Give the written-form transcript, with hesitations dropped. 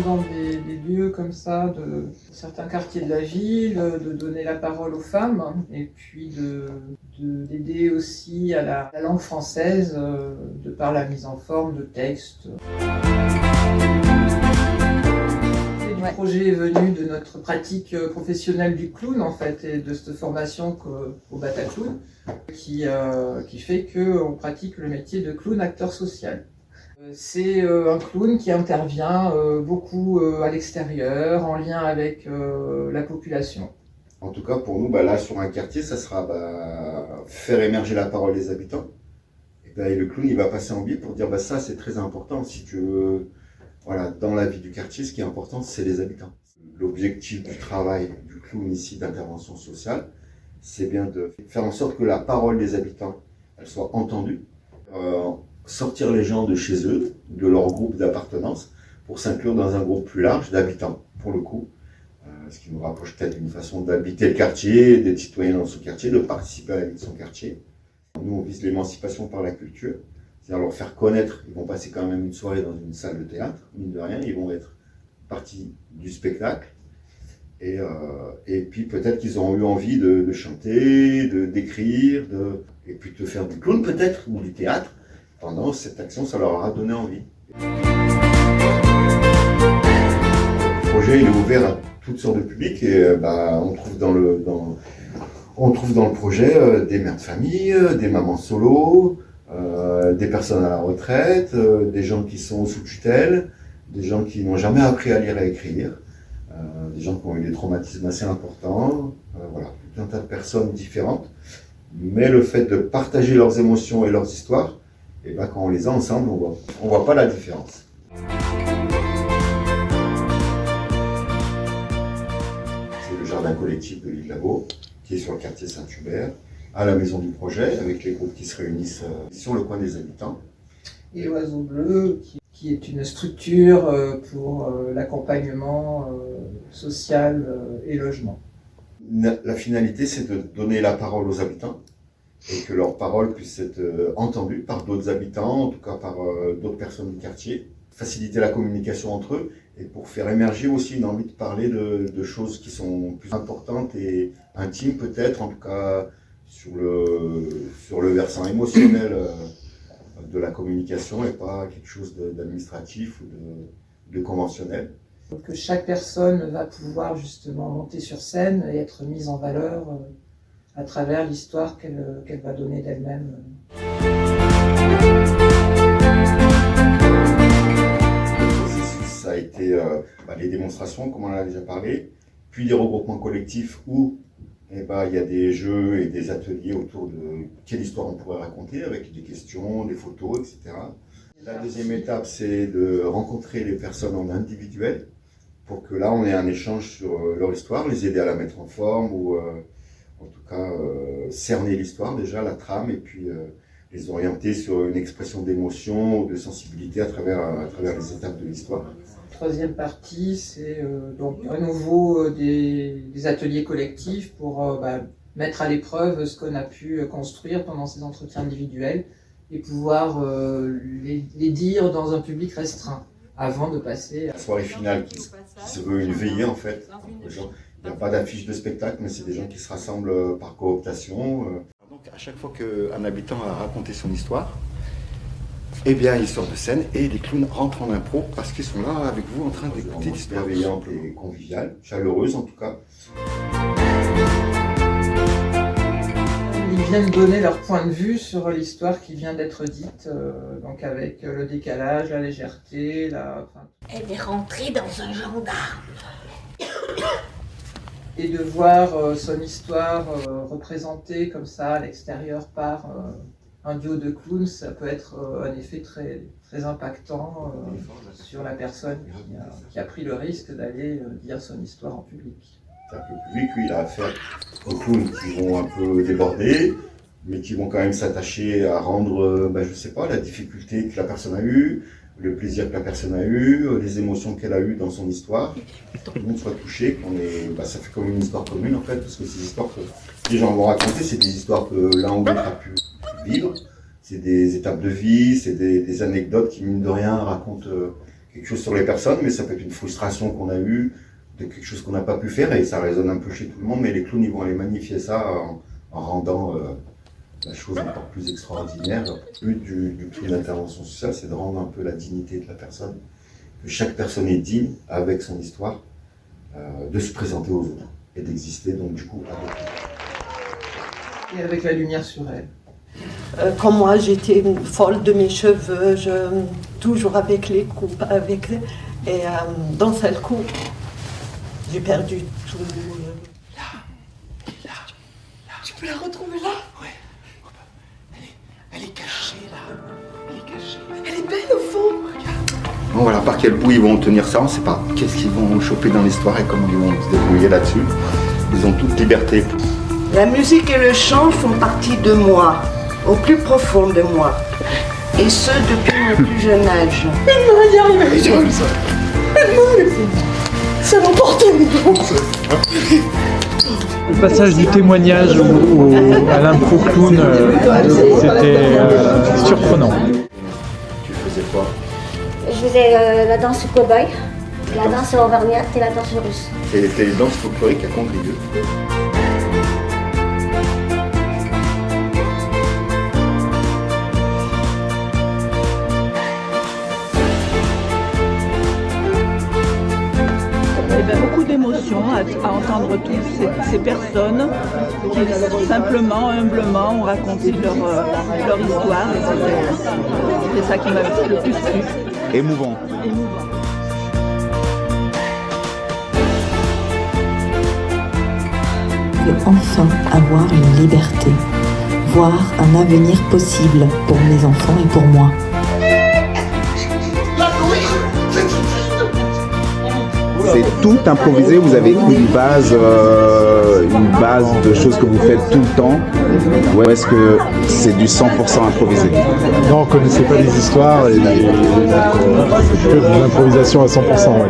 Dans des lieux comme ça, de certains quartiers de la ville, de donner la parole aux femmes et puis d'aider aussi à la langue française de par la mise en forme de textes. Le projet est venu de notre pratique professionnelle du clown en fait et de cette formation au Bataclown qui fait qu'on pratique le métier de clown acteur social. C'est un clown qui intervient beaucoup à l'extérieur, en lien avec la population. En tout cas, pour nous, là, sur un quartier, ça sera faire émerger la parole des habitants. Et le clown, il va passer en ville pour dire ça, c'est très important. Si tu veux, voilà, dans la vie du quartier, ce qui est important, c'est les habitants. L'objectif du travail du clown ici, d'intervention sociale, c'est bien de faire en sorte que la parole des habitants, elle soit entendue. Sortir les gens de chez eux, de leur groupe d'appartenance, pour s'inclure dans un groupe plus large d'habitants, pour le coup. Ce qui nous rapproche peut-être d'une façon d'habiter le quartier, d'être citoyen dans son quartier, de participer à la vie de son quartier. Nous, on vise l'émancipation par la culture, c'est-à-dire leur faire connaître. Ils vont passer quand même une soirée dans une salle de théâtre, mine de rien, ils vont être partie du spectacle. Et puis peut-être qu'ils auront eu envie de chanter, d'écrire, et puis de faire du clown peut-être, ou du théâtre. Pendant cette action, ça leur aura donné envie. Le projet il est ouvert à toutes sortes de publics et on trouve dans le projet des mères de famille, des mamans solo, des personnes à la retraite, des gens qui sont sous tutelle, des gens qui n'ont jamais appris à lire et à écrire, des gens qui ont eu des traumatismes assez importants, voilà, tout un tas de personnes différentes. Mais le fait de partager leurs émotions et leurs histoires, et quand on les a ensemble, on voit pas la différence. C'est le jardin collectif de l'île Labo, qui est sur le quartier Saint-Hubert, à la maison du projet, avec les groupes qui se réunissent sur le coin des habitants. Et l'Oiseau Bleu, qui est une structure pour l'accompagnement social et logement. La finalité, c'est de donner la parole aux habitants, et que leurs paroles puissent être entendues par d'autres habitants, en tout cas par d'autres personnes du quartier, faciliter la communication entre eux, et pour faire émerger aussi une envie de parler de choses qui sont plus importantes et intimes peut-être, en tout cas sur le versant émotionnel de la communication et pas quelque chose d'administratif ou de conventionnel. Que chaque personne va pouvoir justement monter sur scène et être mise en valeur à travers l'histoire qu'elle va donner d'elle-même. Ça a été les démonstrations, comme on en a déjà parlé, puis des regroupements collectifs où il y a des jeux et des ateliers autour de quelle histoire on pourrait raconter, avec des questions, des photos, etc. La deuxième étape, c'est de rencontrer les personnes en individuel, pour que là, on ait un échange sur leur histoire, les aider à la mettre en forme, ou en tout cas cerner l'histoire déjà, la trame, et puis les orienter sur une expression d'émotion ou de sensibilité à travers les étapes de l'histoire. Troisième partie, c'est donc à nouveau des ateliers collectifs pour mettre à l'épreuve ce qu'on a pu construire pendant ces entretiens individuels et pouvoir les dire dans un public restreint avant de passer à la soirée finale qui se veut une veillée en fait. Il n'y a pas d'affiche de spectacle, mais c'est des gens qui se rassemblent par cooptation. Donc à chaque fois qu'un habitant a raconté son histoire, il sort de scène et les clowns rentrent en impro parce qu'ils sont là avec vous en train d'écouter l'histoire. Bienveillante et conviviale, chaleureuse en tout cas. Ils viennent donner leur point de vue sur l'histoire qui vient d'être dite, donc avec le décalage, la légèreté, Elle est rentrée dans un gendarme. Et de voir son histoire représentée comme ça à l'extérieur par un duo de clowns, ça peut être un effet très, très impactant sur la personne qui a pris le risque d'aller dire son histoire en public. C'est-à-dire que le public, lui, il a affaire aux clowns qui vont un peu déborder, mais qui vont quand même s'attacher à rendre, je sais pas, la difficulté que la personne a eue, le plaisir que la personne a eu, les émotions qu'elle a eues dans son histoire, que tout le monde soit touché, ça fait comme une histoire commune en fait, parce que ces histoires que les gens vont raconter, c'est des histoires que l'un ou l'autre a pu vivre, c'est des étapes de vie, c'est des anecdotes qui, mine de rien, racontent quelque chose sur les personnes, mais ça peut être une frustration qu'on a eue, de quelque chose qu'on n'a pas pu faire, et ça résonne un peu chez tout le monde, mais les clowns, ils vont aller magnifier ça en rendant la chose encore plus extraordinaire. Le but du clown d'intervention sociale, c'est de rendre un peu la dignité de la personne, que chaque personne est digne, avec son histoire, de se présenter aux autres et d'exister, donc du coup, avec eux. Et avec la lumière sur elle. Quand moi j'étais folle de mes cheveux, toujours avec les coupes, et d'un seul coup, j'ai perdu tout. Tu peux la retrouver là? Ouais. Elle est cachée là. Elle est cachée. Elle est belle au fond. Bon voilà, par quel bout ils vont tenir ça, on ne sait pas. Qu'est-ce qu'ils vont choper dans l'histoire et comment ils vont se débrouiller là-dessus. Ils ont toute liberté. La musique et le chant font partie de moi, au plus profond de moi. Et ce, depuis mon plus jeune âge. Elle va y arriver. Ça l'emporte. Le passage du témoignage à l'impro clown, c'était surprenant. Tu faisais quoi? Je faisais la danse cow-boy, la danse auvergnate et la danse russe. C'était les danses folkloriques à Condrieu. Beaucoup d'émotions à entendre toutes ces personnes qui simplement, humblement ont raconté leur histoire. Et c'est ça qui m'a le plus plu. Émouvant. Je veux enfin avoir une liberté, voir un avenir possible pour mes enfants et pour moi. C'est tout improvisé, vous avez une base de choses que vous faites tout le temps, ou est-ce que c'est du 100% improvisé? Non, on ne connaissait pas les histoires et c'est que de l'improvisation à 100%. Ouais.